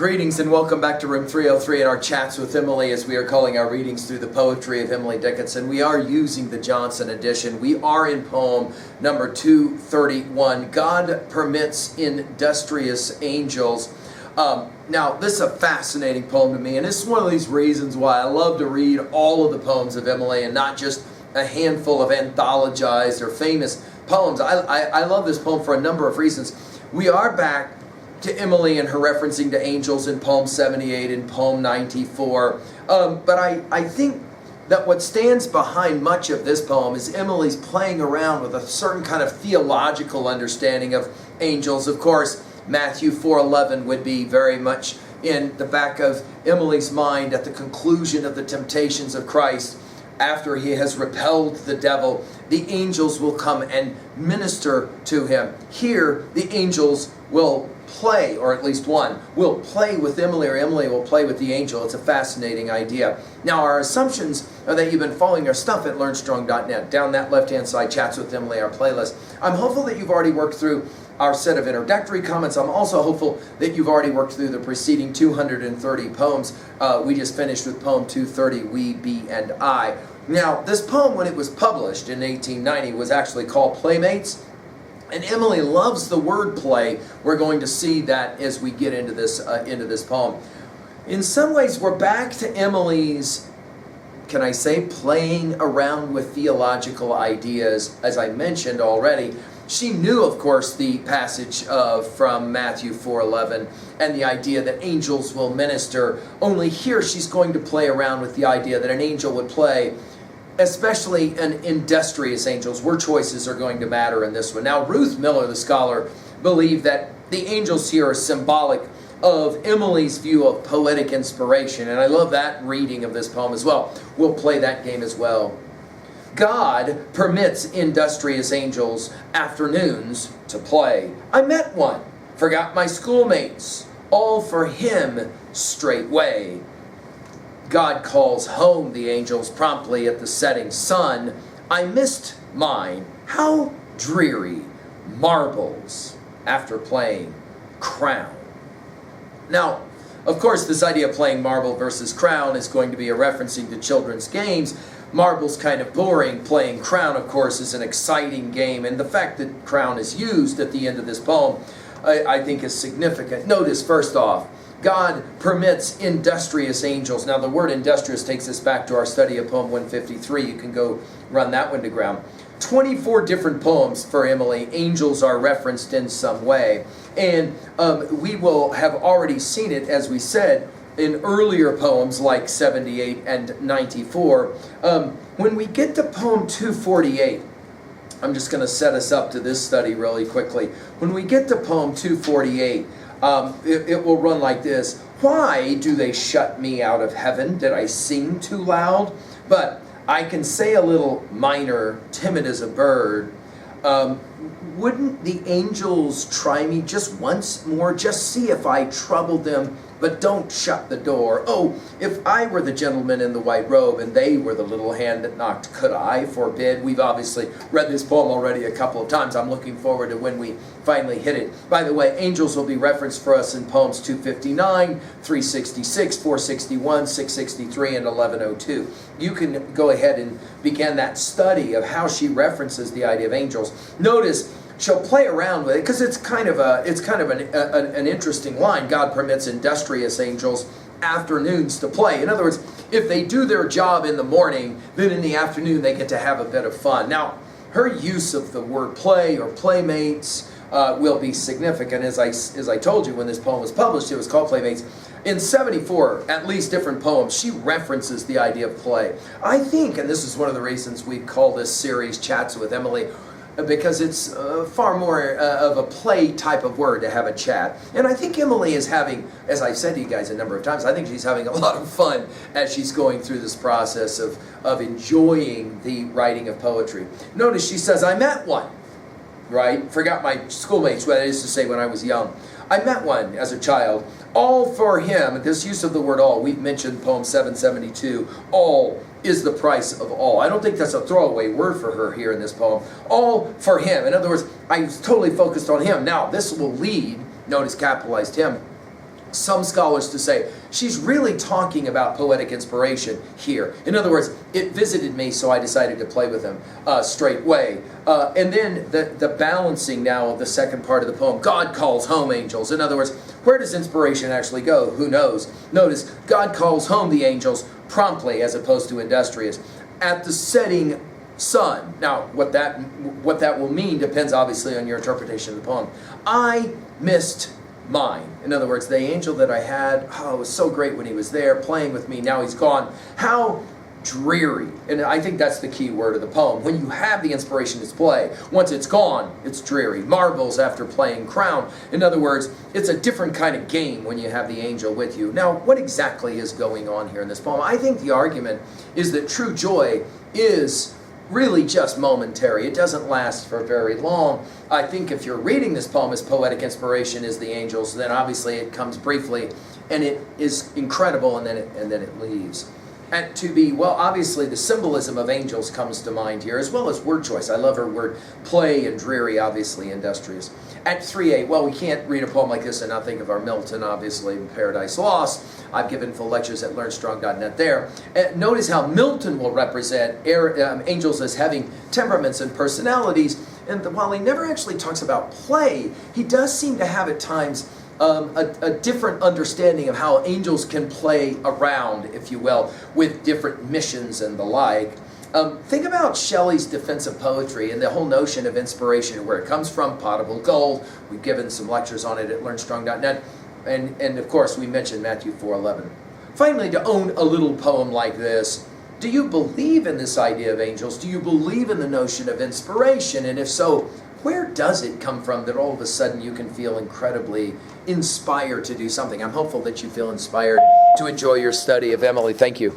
Greetings and welcome back to Room 303 in our chats with Emily, as we are calling our readings through the poetry of Emily Dickinson. We are using the Johnson edition. We are in poem number 231, God Permits Industrious Angels. Now, this is a fascinating poem to me, and this is one of these reasons why I love to read all of the poems of Emily and not just a handful of anthologized or famous poems. I love this poem for a number of reasons. We are back to Emily and her referencing to angels in poem 78 and poem 94. But I think that what stands behind much of this poem is Emily's playing around with a certain kind of theological understanding of angels. Of course, Matthew 4:11 would be very much in the back of Emily's mind at the conclusion of the temptations of Christ. After he has repelled the devil, the angels will come and minister to him. Here, the angels will play, or at least one will play with Emily, or Emily will play with the angel. It's a fascinating idea. Now, our assumptions are that you've been following our stuff at learnstrong.net. Down that left-hand side, Chats with Emily, our playlist. I'm hopeful that you've already worked through our set of introductory comments. I'm also hopeful that you've already worked through the preceding 230 poems. We just finished with poem 230, We, Be, and I. Now, this poem, when it was published in 1890, was actually called Playmates. And Emily loves the word play. We're going to see that as we get into this poem. In some ways, we're back to Emily's, can I say, playing around with theological ideas. As I mentioned already, she knew, of course, the passage from Matthew 4:11 and the idea that angels will minister. Only here she's going to play around with the idea that an angel would play, especially an industrious angels, where choices are going to matter in this one. Now, Ruth Miller, the scholar, believed that the angels here are symbolic of Emily's view of poetic inspiration, and I love that reading of this poem as well. We'll play that game as well. God permits industrious angels afternoons to play. I met one, forgot my schoolmates, all for him straightway. God calls home the angels promptly at the setting sun. I missed mine. How dreary. Marbles after playing crown. Now, of course, this idea of playing marble versus crown is going to be a referencing to children's games. Marble's kind of boring. Playing crown, of course, is an exciting game. And the fact that crown is used at the end of this poem, I think is significant. Notice, first off, God permits industrious angels. Now, the word industrious takes us back to our study of poem 153. You can go run that one to ground. 24 different poems for Emily. Angels are referenced in some way. And we will have already seen it, as we said, in earlier poems like 78 and 94. When we get to poem 248, I'm just going to set us up to this study really quickly. When we get to poem 248, it will run like this. Why do they shut me out of heaven? Did I sing too loud? But I can say a little minor, timid as a bird. Wouldn't the angels try me just once more? Just see if I troubled them, but don't shut the door. Oh, if I were the gentleman in the white robe and they were the little hand that knocked, could I forbid? We've obviously read this poem already a couple of times. I'm looking forward to when we finally hit it. By the way, angels will be referenced for us in poems 259, 366, 461, 663, and 1102. You can go ahead and begin that study of how she references the idea of angels. Notice, she'll play around with it because it's kind of an interesting line. God permits industrious angels afternoons to play. In other words, if they do their job in the morning, then in the afternoon they get to have a bit of fun. Now, her use of the word play or playmates will be significant. As I told you, when this poem was published, it was called Playmates. In 74, at least different poems, she references the idea of play. I think, and this is one of the reasons we call this series Chats with Emily, because it's far more of a play type of word to have a chat. And I think Emily is having, as I've said to you guys a number of times, I think she's having a lot of fun as she's going through this process of enjoying the writing of poetry. Notice she says, I met one, right? Forgot my schoolmates, what I used to say when I was young. I met one as a child, all for him. This use of the word all, we've mentioned poem 772, all is the price of all. I don't think that's a throwaway word for her here in this poem. All for him. In other words, I was totally focused on him. Now, this will lead, notice capitalized him, some scholars to say she's really talking about poetic inspiration here. In other words, it visited me, so I decided to play with him straightway. And then the balancing now of the second part of the poem. God calls home angels. In other words, where does inspiration actually go? Who knows? Notice, God calls home the angels promptly as opposed to industrious. At the setting sun. Now, what that will mean depends obviously on your interpretation of the poem. I missed mine. In other words, the angel that I had, it was so great when he was there playing with me. Now he's gone. How dreary. And I think that's the key word of the poem. When you have the inspiration to play, once it's gone, it's dreary. Marbles after playing crown. In other words, it's a different kind of game when you have the angel with you. Now, what exactly is going on here in this poem? I think the argument is that true joy is really just momentary. It doesn't last for very long. I think if you're reading this poem as poetic inspiration is the angels, then obviously it comes briefly and it is incredible, and then it leaves. And to be, well, obviously the symbolism of angels comes to mind here, as well as word choice. I love her word play and dreary, obviously industrious. At 3:8, well, we can't read a poem like this and not think of our Milton, obviously, in Paradise Lost. I've given full lectures at learnstrong.net there. Notice how Milton will represent angels as having temperaments and personalities. And while he never actually talks about play, he does seem to have at times a different understanding of how angels can play around, if you will, with different missions and the like. Think about Shelley's defense of poetry and the whole notion of inspiration and where it comes from, potable gold. We've given some lectures on it at learnstrong.net. And of course, we mentioned Matthew 4:11. Finally, to own a little poem like this, do you believe in this idea of angels? Do you believe in the notion of inspiration? And if so, where does it come from that all of a sudden you can feel incredibly inspired to do something? I'm hopeful that you feel inspired to enjoy your study of Emily. Thank you.